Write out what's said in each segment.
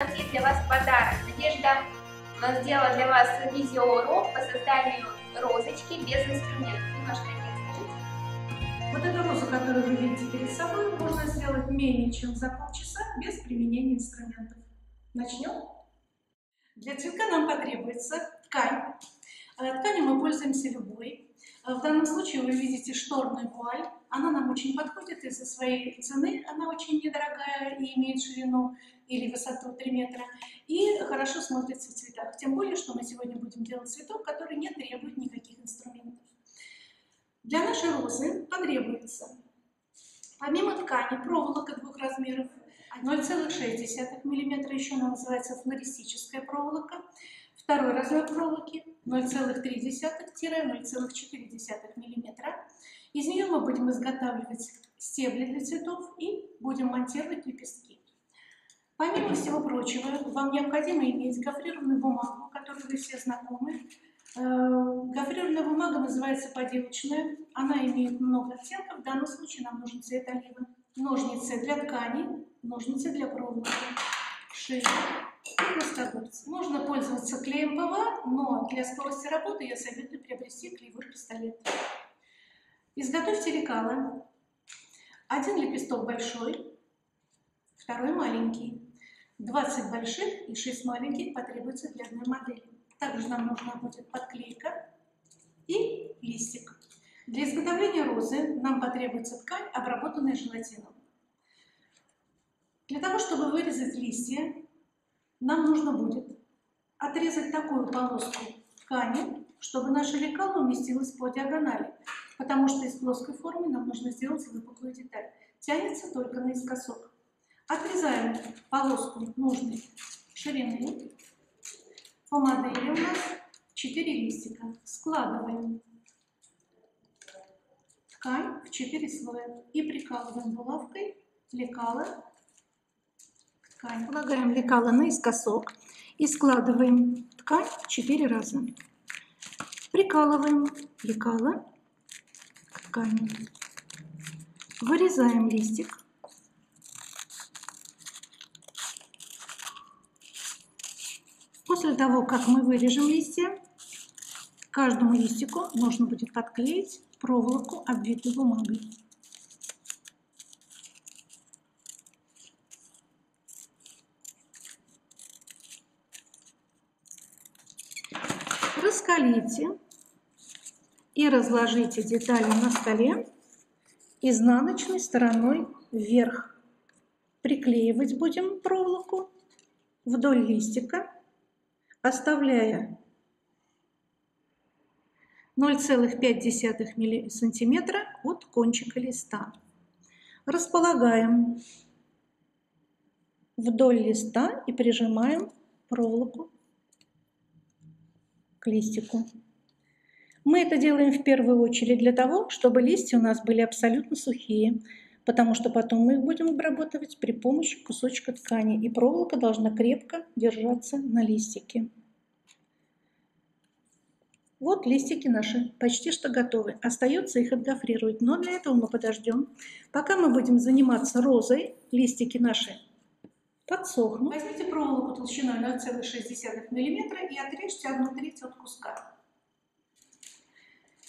нас есть для вас подарок. Надежда сделала для вас видеоурок по созданию розочки без инструментов. Немножко не скажите. Вот эту розу, которую вы видите перед собой, можно сделать менее чем за полчаса без применения инструментов. Начнем. Для цветка нам потребуется ткань. Тканью мы пользуемся любой. В данном случае вы видите шторную вуаль. Она нам очень подходит из-за своей цены. Она очень недорогая и имеет ширину или высоту 3 метра. И хорошо смотрится в цветах. Тем более, что мы сегодня будем делать цветок, который не требует никаких инструментов. Для нашей розы потребуется, помимо ткани, проволока 2 размеров, 0,6 мм, еще она называется флористическая проволока. Второй размер проволоки 0,3-0,4 мм. Из нее мы будем изготавливать стебли для цветов и будем монтировать лепестки. Помимо всего прочего, вам необходимо иметь гофрированную бумагу, которой вы все знакомы. Гофрированная бумага называется поделочная. Она имеет много оттенков. В данном случае нам нужен цвет оливы. Ножницы для ткани, ножницы для проволоки, шило и плоскогубцы. Можно пользоваться клеем ПВА, но для скорости работы я советую приобрести клеевой пистолет. Изготовьте лекало. 1 лепесток большой, 2 маленький. 20 больших и 6 маленьких потребуется для одной модели. Также нам нужна будет подклейка и листик. Для изготовления розы нам потребуется ткань, обработанная желатином. Для того, чтобы вырезать листья, нам нужно будет отрезать такую полоску ткани, чтобы наше лекало уместилось по диагонали, потому что из плоской формы нам нужно сделать выпуклую деталь. Тянется только наискосок. Отрезаем полоску нужной ширины. По модели у нас 4 листика. Складываем ткань в 4 слоя и прикалываем булавкой лекало к ткани. Полагаем лекало наискосок и складываем ткань в 4 раза. Прикалываем лекало к ткани. Вырезаем листик. После того, как мы вырежем листья, каждому листику нужно будет подклеить проволоку, обвитую бумагой. Раскалите и разложите детали на столе изнаночной стороной вверх. Приклеивать будем проволоку вдоль листика, оставляя 0,5 см от кончика листа. Располагаем вдоль листа и прижимаем проволоку к листику. Мы это делаем в первую очередь для того, чтобы листья у нас были абсолютно сухие, потому что потом мы их будем обрабатывать при помощи кусочка ткани, и проволока должна крепко держаться на листике. Вот листики наши почти что готовы. Остается их отгофрировать, но для этого мы подождем. Пока мы будем заниматься розой, листики наши подсохнут. Возьмите проволоку толщиной 0,6 мм и отрежьте 1/3 от куска.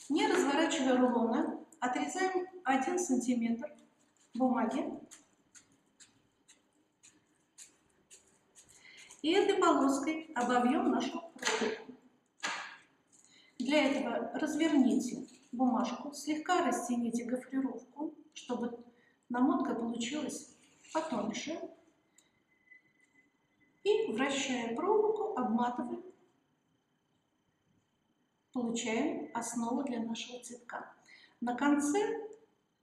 Не разворачивая рулона, отрезаем 1 см бумаги. И этой полоской обовьем нашу проволоку. Для этого разверните бумажку, слегка растяните гофрировку, чтобы намотка получилась потоньше. И, вращая проволоку, обматываем. Получаем основу для нашего цветка. На конце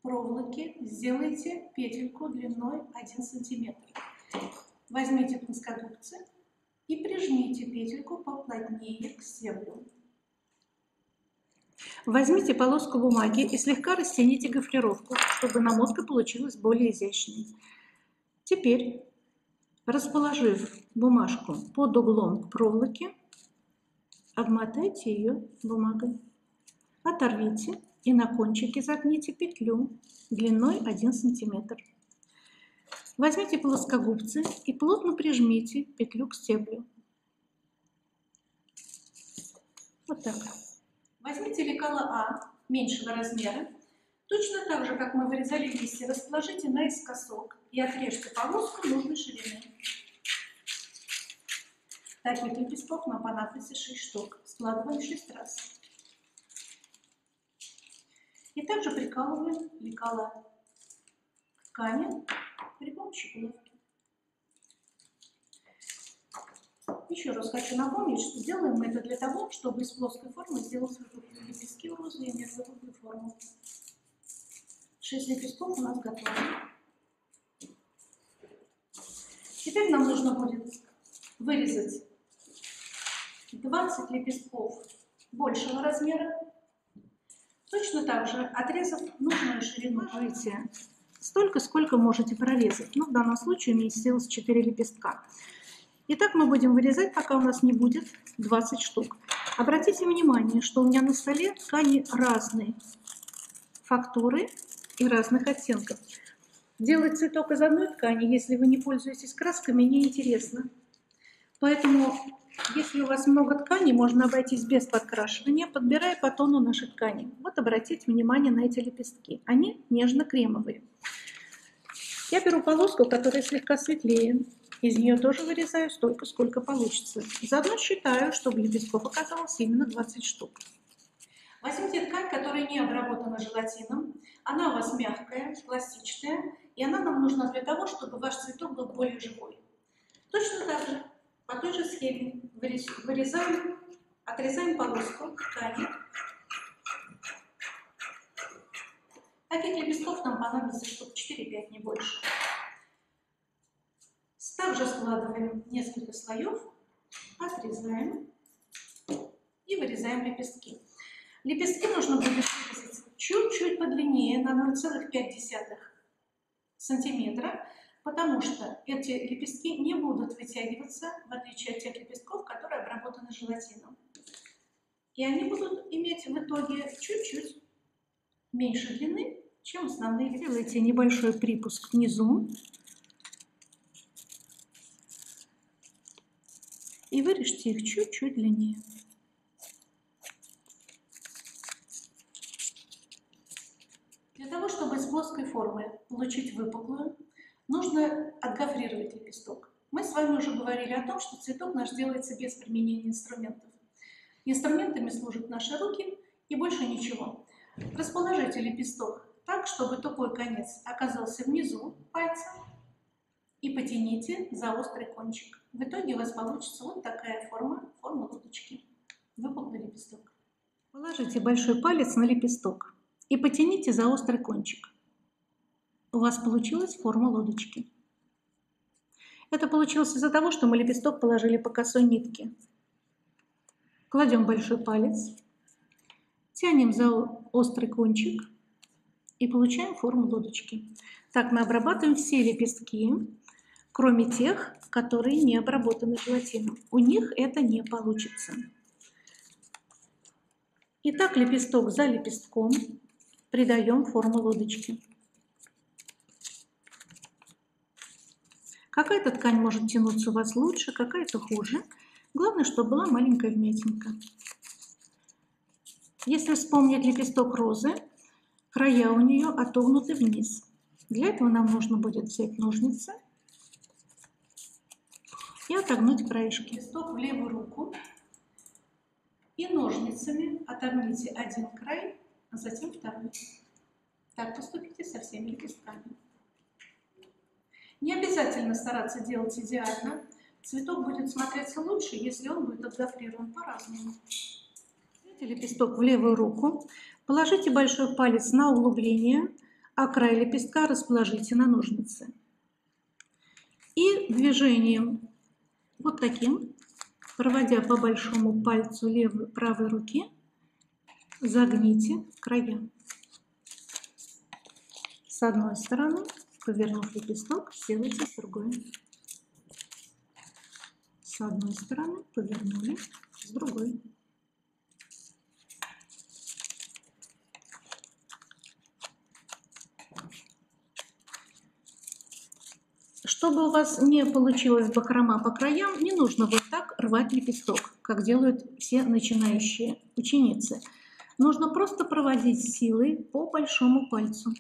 проволоки сделайте петельку длиной 1 см. Возьмите плоскогубцы и прижмите петельку поплотнее к стеблю. Возьмите полоску бумаги и слегка растяните гофрировку, чтобы намотка получилась более изящной. Теперь, расположив бумажку под углом к проволоке, обмотайте ее бумагой. Оторвите и на кончике загните петлю длиной 1 см. Возьмите плоскогубцы и плотно прижмите петлю к стеблю. Вот так. Возьмите лекало А меньшего размера. Точно так же, как мы вырезали листья, расположите наискосок и отрежьте полоску нужной ширины. Таких лепестков нам понадобится 6 штук. Складываем 6 раз. И также прикалываем лекало к ткани при помощи булавки. Еще раз хочу напомнить, что делаем мы это для того, чтобы из плоской формы сделать выпуклые лепестки в розы и иметь выпуклую форму. 6 лепестков у нас готовы. Теперь нам нужно будет вырезать 20 лепестков большего размера. Точно так же, отрезав нужную ширину, ложите столько, сколько можете прорезать. Но в данном случае у меня сделалось 4 лепестка. Итак, мы будем вырезать, пока у нас не будет 20 штук. Обратите внимание, что у меня на столе ткани разные фактуры и разных оттенков. Делать цветок из одной ткани, если вы не пользуетесь красками, неинтересно. Поэтому, если у вас много тканей, можно обойтись без подкрашивания, подбирая по тону нашей ткани. Вот обратите внимание на эти лепестки. Они нежно-кремовые. Я беру полоску, которая слегка светлее. Из нее тоже вырезаю столько, сколько получится. Заодно считаю, чтобы лепестков оказалось именно 20 штук. Возьмите ткань, которая не обработана желатином. Она у вас мягкая, пластичная, и она нам нужна для того, чтобы ваш цветок был более живой. Точно так же, по той же схеме, вырезаем, отрезаем полоску ткани. Таких лепестков нам понадобится штук 4-5, не больше. Также складываем несколько слоев, отрезаем и вырезаем лепестки. Лепестки нужно будет вырезать чуть-чуть подлиннее, на 0,5 сантиметра, потому что эти лепестки не будут вытягиваться, в отличие от тех лепестков, которые обработаны желатином. И они будут иметь в итоге чуть-чуть меньше длины, чем основные лепестки. Делайте небольшой припуск внизу. И вырежьте их чуть-чуть длиннее. Для того, чтобы из плоской формы получить выпуклую, нужно отгофрировать лепесток. Мы с вами уже говорили о том, что цветок наш делается без применения инструментов. Инструментами служат наши руки и больше ничего. Расположите лепесток так, чтобы тупой конец оказался внизу пальца, и потяните за острый кончик. В итоге у вас получится вот такая форма лодочки. Выпуклый лепесток. Положите большой палец на лепесток и потяните за острый кончик. У вас получилась форма лодочки. Это получилось из-за того, что мы лепесток положили по косой нитке. Кладем большой палец, тянем за острый кончик и получаем форму лодочки. Так мы обрабатываем все лепестки, кроме тех, которые не обработаны желатином. У них это не получится. Итак, лепесток за лепестком придаем форму лодочки. Какая-то ткань может тянуться у вас лучше, какая-то хуже. Главное, чтобы была маленькая вмятинка. Если вспомнить лепесток розы, края у нее отогнуты вниз. Для этого нам нужно будет взять ножницы и отогнуть краешки. Лепесток в левую руку и ножницами отогните один край, а затем второй. Так поступите со всеми лепестками. Не обязательно стараться делать идеально. Цветок будет смотреться лучше, если он будет отгофрирован по-разному. Возьмите лепесток в левую руку, положите большой палец на углубление, а край лепестка расположите на ножницы. И движением вот таким, проводя по большому пальцу правой руки, загните края. С одной стороны, повернув лепесток, сделайте с другой. С одной стороны повернули, с другой. Чтобы у вас не получилось бахрома по краям, не нужно вот так рвать лепесток, как делают все начинающие ученицы. Нужно просто проводить силой по большому пальцу,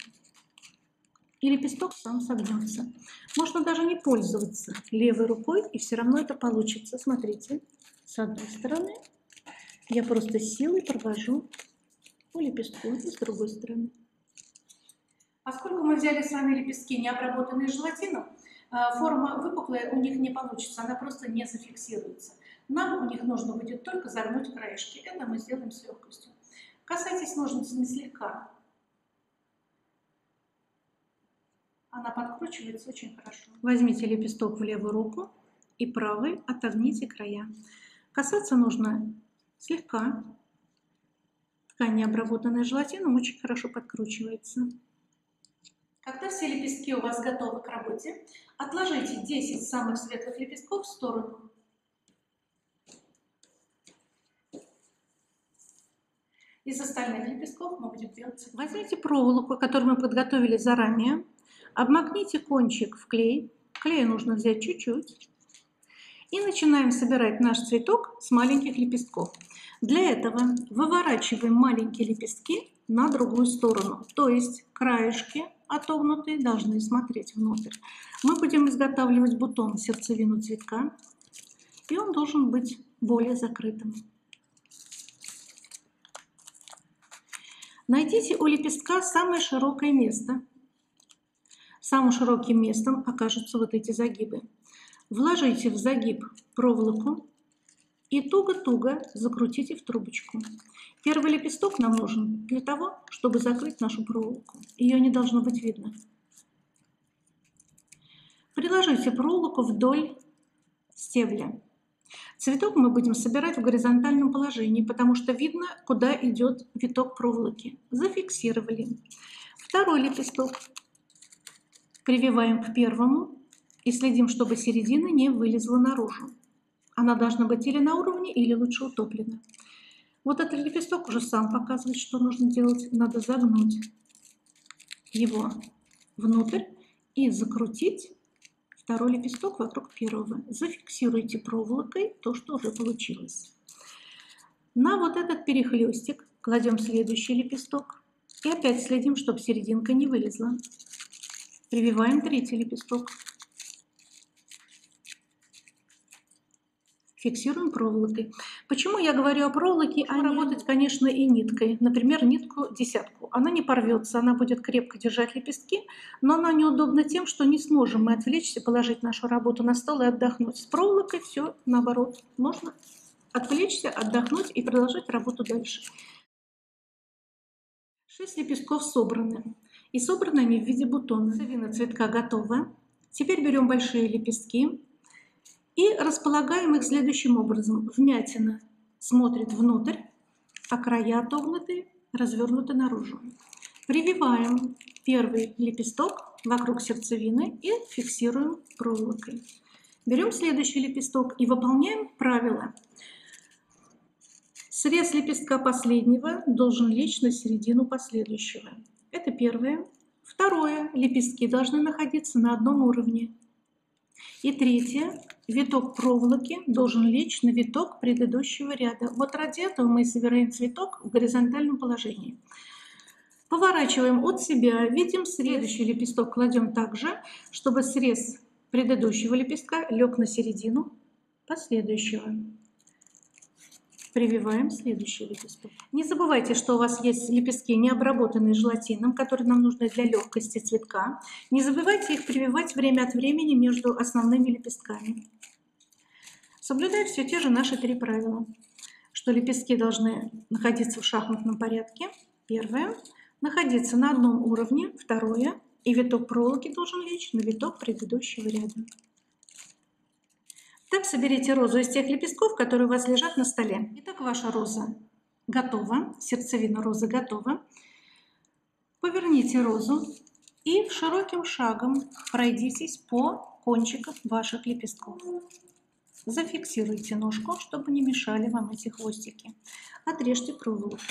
и лепесток сам согнется. Можно даже не пользоваться левой рукой, и все равно это получится. Смотрите, с одной стороны я просто силой провожу по лепестку, и с другой стороны. Поскольку мы взяли с вами лепестки, не обработанные желатином, форма выпуклая у них не получится, она просто не зафиксируется. Нам у них нужно будет только загнуть краешки. Это мы сделаем с легкостью. Касайтесь ножницами слегка. Она подкручивается очень хорошо. Возьмите лепесток в левую руку и правой отогните края. Касаться нужно слегка. Ткань, не обработанная желатином, очень хорошо подкручивается. Когда все лепестки у вас готовы к работе, отложите 10 самых светлых лепестков в сторону. Из остальных лепестков мы будем делать. Возьмите проволоку, которую мы подготовили заранее, обмакните кончик в клей. Клея нужно взять чуть-чуть. И начинаем собирать наш цветок с маленьких лепестков. Для этого выворачиваем маленькие лепестки на другую сторону, то есть краешки отогнутые должны смотреть внутрь. Мы будем изготавливать бутон, сердцевину цветка, и он должен быть более закрытым. Найдите у лепестка самое широкое место. Самым широким местом окажутся вот эти загибы. Вложите в загиб проволоку и туго-туго закрутите в трубочку. Первый лепесток нам нужен для того, чтобы закрыть нашу проволоку. Ее не должно быть видно. Приложите проволоку вдоль стебля. Цветок мы будем собирать в горизонтальном положении, потому что видно, куда идет виток проволоки. Зафиксировали. Второй лепесток прививаем к первому и следим, чтобы середина не вылезла наружу. Она должна быть или на уровне, или лучше утоплена. Вот этот лепесток уже сам показывает, что нужно делать. Надо загнуть его внутрь и закрутить второй лепесток вокруг первого. Зафиксируйте проволокой то, что уже получилось. На вот этот перехлестик кладем следующий лепесток. И опять следим, чтобы серединка не вылезла. Прививаем третий лепесток. Фиксируем проволокой. Почему я говорю о проволоке, а не работать, конечно, и ниткой. Например, нитку десятку. Она не порвется, она будет крепко держать лепестки, но она неудобна тем, что не сможем мы отвлечься, положить нашу работу на стол и отдохнуть. С проволокой все наоборот. Можно отвлечься, отдохнуть и продолжать работу дальше. 6 лепестков собраны. И собраны они в виде бутона. Сердцевина цветка готова. Теперь берем большие лепестки и располагаем их следующим образом. Вмятина смотрит внутрь, а края отогнуты, развернуты наружу. Прививаем первый лепесток вокруг сердцевины и фиксируем проволокой. Берем следующий лепесток и выполняем правило. Срез лепестка последнего должен лечь на середину последующего. Это первое. Второе. Лепестки должны находиться на одном уровне. И третье. Виток проволоки должен лечь на виток предыдущего ряда. Вот ради этого мы собираем цветок в горизонтальном положении. Поворачиваем от себя, видим следующий лепесток, кладем так же, чтобы срез предыдущего лепестка лег на середину последующего. Прививаем следующий лепесток. Не забывайте, что у вас есть лепестки, не обработанные желатином, которые нам нужны для легкости цветка. Не забывайте их прививать время от времени между основными лепестками. Соблюдая все те же наши 3 правила. Что лепестки должны находиться в шахматном порядке. Первое. Находиться на одном уровне. Второе. И виток проволоки должен лечь на виток предыдущего ряда. Так соберите розу из тех лепестков, которые у вас лежат на столе. Итак, ваша роза готова, сердцевина розы готова. Поверните розу и широким шагом пройдитесь по кончикам ваших лепестков. Зафиксируйте ножку, чтобы не мешали вам эти хвостики. Отрежьте проволоку.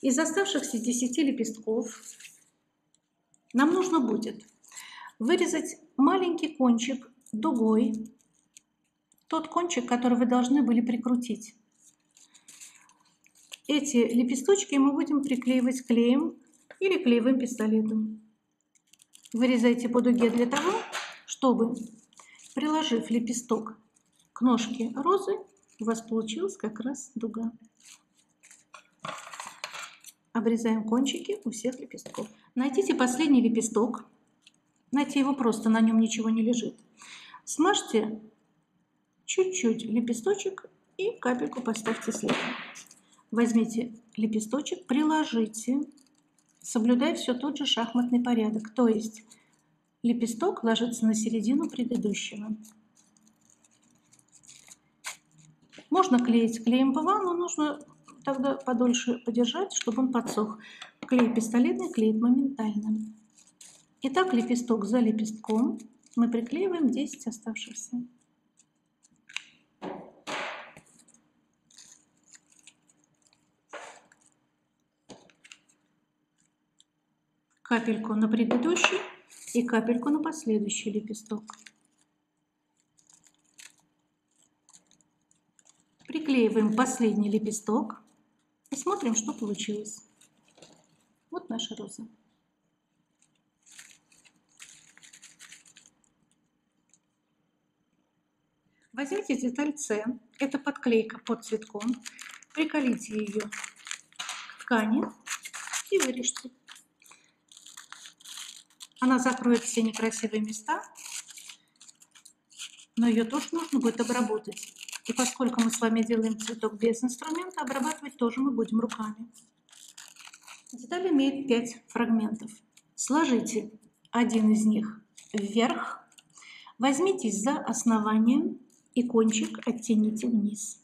Из оставшихся 10 лепестков нам нужно будет вырезать маленький кончик дугой, тот кончик, который вы должны были прикрутить. Эти лепесточки мы будем приклеивать клеем или клеевым пистолетом. Вырезайте по дуге для того, чтобы, приложив лепесток к ножке розы, у вас получилась как раз дуга. Обрезаем кончики у всех лепестков. Найдите последний лепесток. Найти его просто, на нем ничего не лежит. Смажьте чуть-чуть лепесточек и капельку поставьте сверху. Возьмите лепесточек, приложите, соблюдая все тот же шахматный порядок. То есть лепесток ложится на середину предыдущего. Можно клеить клеем ПВА, но нужно тогда подольше подержать, чтобы он подсох. Клей пистолетный клеит моментально. Итак, лепесток за лепестком мы приклеиваем 10 оставшихся. Капельку на предыдущий и капельку на последующий лепесток. Приклеиваем последний лепесток и смотрим, что получилось. Вот наша роза. Возьмите деталь С, это подклейка под цветком, приколите ее к ткани и вырежьте. Она закроет все некрасивые места, но ее тоже нужно будет обработать. И поскольку мы с вами делаем цветок без инструмента, обрабатывать тоже мы будем руками. Деталь имеет 5 фрагментов. Сложите один из них вверх, возьмитесь за основание и кончик оттяните вниз.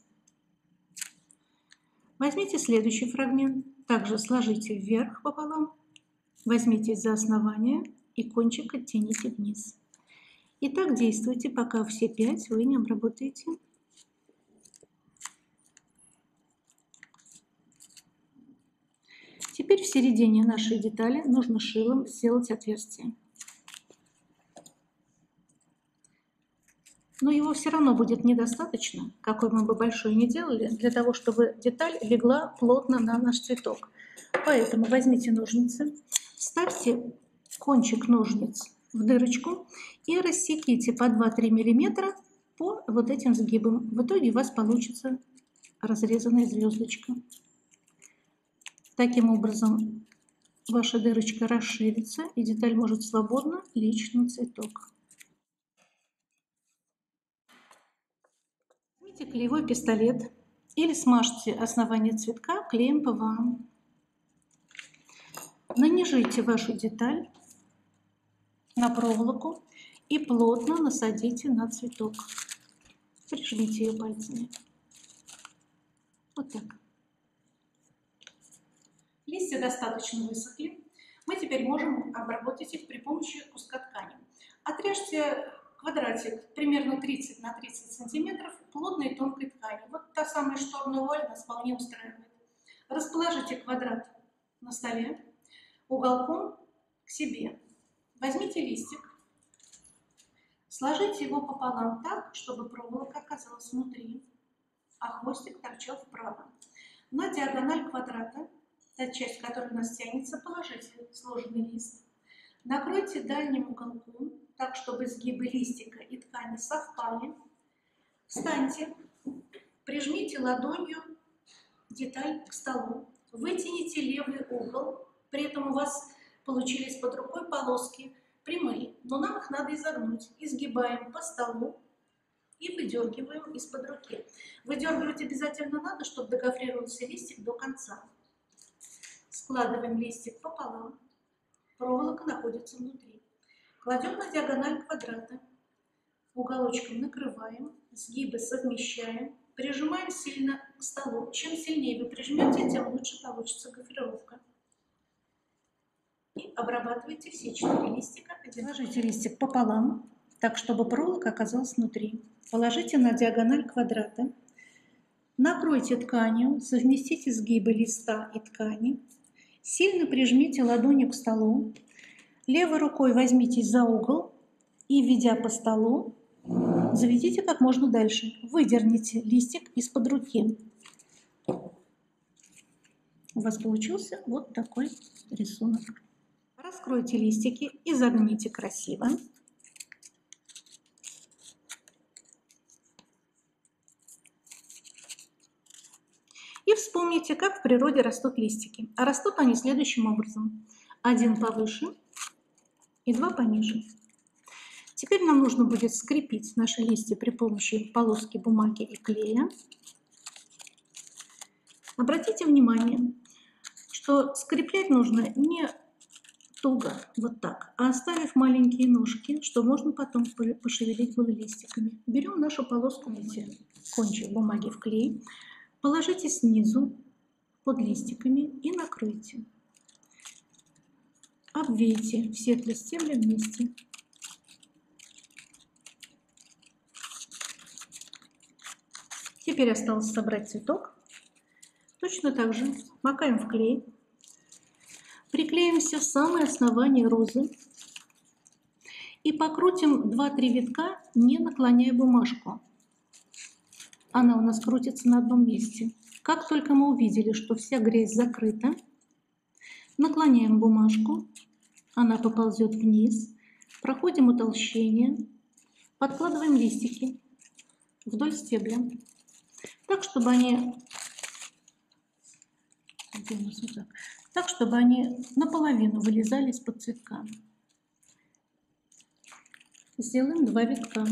Возьмите следующий фрагмент, также сложите вверх пополам, возьмитесь за основание и кончик оттяните вниз. И так действуйте, пока все 5 вы не обработаете. Теперь в середине нашей детали нужно шилом сделать отверстие. Но его все равно будет недостаточно, какой мы бы большой не делали, для того, чтобы деталь легла плотно на наш цветок. Поэтому возьмите ножницы, вставьте кончик ножниц в дырочку и рассеките по 2-3 мм по вот этим сгибам. В итоге у вас получится разрезанная звездочка. Таким образом ваша дырочка расширится и деталь может свободно лечь на цветок. Возьмите клеевой пистолет или смажьте основание цветка клеем ПВА. Нанижите вашу деталь на проволоку и плотно насадите на цветок. Прижмите ее пальцами. Вот так. Листья достаточно высохли. Мы теперь можем обработать их при помощи куска ткани. Отрежьте квадратик примерно 30 на 30 сантиметров плотной тонкой ткани. Вот та самая шторная вуаль нас вполне устраивает. Расположите квадрат на столе уголком к себе. Возьмите листик, сложите его пополам так, чтобы проволока оказалась внутри, а хвостик торчал вправо. На диагональ квадрата, та часть, которая у нас тянется, положите сложенный лист. Накройте дальним уголком, так, чтобы сгибы листика и ткани совпали. Встаньте, прижмите ладонью деталь к столу, вытяните левый угол, при этом у вас получились под рукой полоски прямые, но нам их надо изогнуть. Изгибаем по столу и выдергиваем из-под руки. Выдергивать обязательно надо, чтобы догофрировался листик до конца. Складываем листик пополам, проволока находится внутри. Кладем на диагональ квадрата, уголочком накрываем, сгибы совмещаем, прижимаем сильно к столу. Чем сильнее вы прижмете, тем лучше получится гофрировка. И обрабатывайте все 4 листика. Положите листик пополам, так, чтобы проволока оказалась внутри. Положите на диагональ квадрата. Накройте тканью, совместите сгибы листа и ткани. Сильно прижмите ладонью к столу. Левой рукой возьмитесь за угол и, ведя по столу, заведите как можно дальше. Выдерните листик из-под руки. У вас получился вот такой рисунок. Раскройте листики и загните красиво. И вспомните, как в природе растут листики. А растут они следующим образом. Один повыше и два пониже. Теперь нам нужно будет скрепить наши листья при помощи полоски бумаги и клея. Обратите внимание, что скреплять нужно не туго, вот так, а оставив маленькие ножки, что можно потом пошевелить было листиками. Берем нашу полоску, кончик бумаги в клей, положите снизу под листиками и накройте. Обвейте все 3 стебля вместе. Теперь осталось собрать цветок. Точно так же макаем в клей. Приклеимся в самое основание розы и покрутим 2-3 витка, не наклоняя бумажку. Она у нас крутится на одном месте. Как только мы увидели, что вся грязь закрыта, наклоняем бумажку, она поползет вниз, проходим утолщение, подкладываем листики вдоль стебля, так, чтобы они наполовину вылезали из-под цветка. Сделаем 2 витка.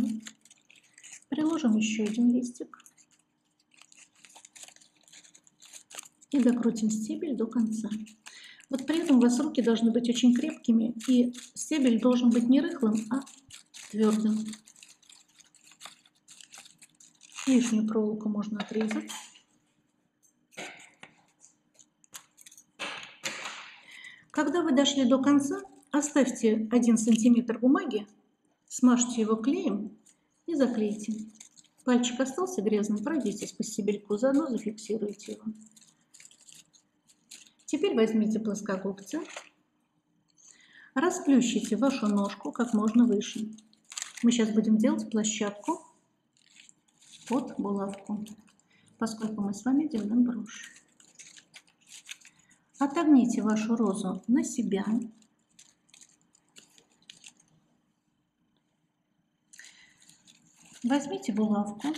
Приложим еще один листик и докрутим стебель до конца. Вот при этом у вас руки должны быть очень крепкими, и стебель должен быть не рыхлым, а твердым. Лишнюю проволоку можно отрезать. Когда вы дошли до конца, оставьте 1 сантиметр бумаги, смажьте его клеем и заклейте. Пальчик остался грязным, пройдитесь по стебельку, заодно зафиксируйте его. Теперь возьмите плоскогубцы, расплющите вашу ножку как можно выше. Мы сейчас будем делать площадку под булавку, поскольку мы с вами делаем брошь. Отогните вашу розу на себя. Возьмите булавку.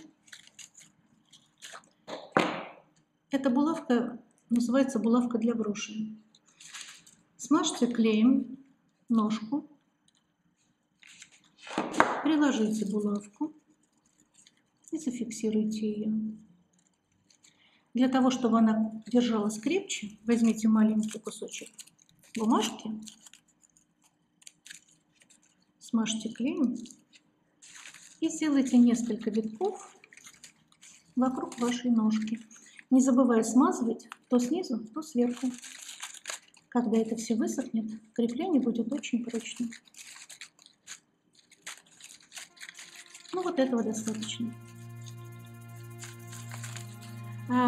Эта булавка называется булавка для броши. Смажьте клеем ножку, приложите булавку и зафиксируйте ее. Для того, чтобы она держалась крепче, возьмите маленький кусочек бумажки, смажьте клеем и сделайте несколько витков вокруг вашей ножки, не забывая смазывать то снизу, то сверху. Когда это все высохнет, крепление будет очень прочным. Ну вот этого достаточно.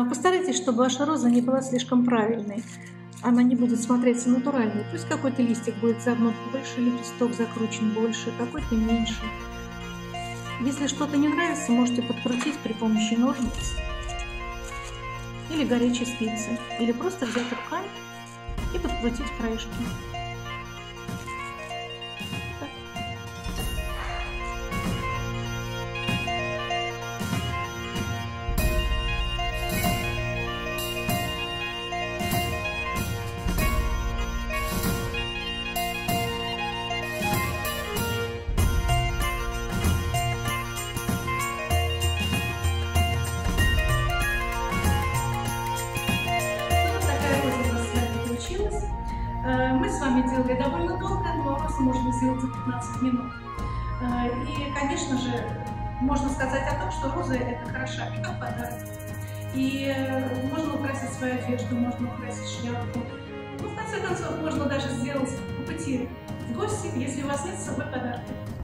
Постарайтесь, чтобы ваша роза не была слишком правильной. Она не будет смотреться натуральной. Пусть какой-то листик будет загнут больше, лепесток закручен больше, какой-то меньше. Если что-то не нравится, можете подкрутить при помощи ножниц или горячей спицы, или просто взять руками и подкрутить краешки. Мы с вами делали довольно долго, но розу можно сделать за 15 минут. И, конечно же, можно сказать о том, что роза – это хороша и как подарок. И можно украсить свою одежду, можно украсить шляпку. Ну, в конце концов, можно даже сделать по пути в гости, если у вас нет с собой подарка.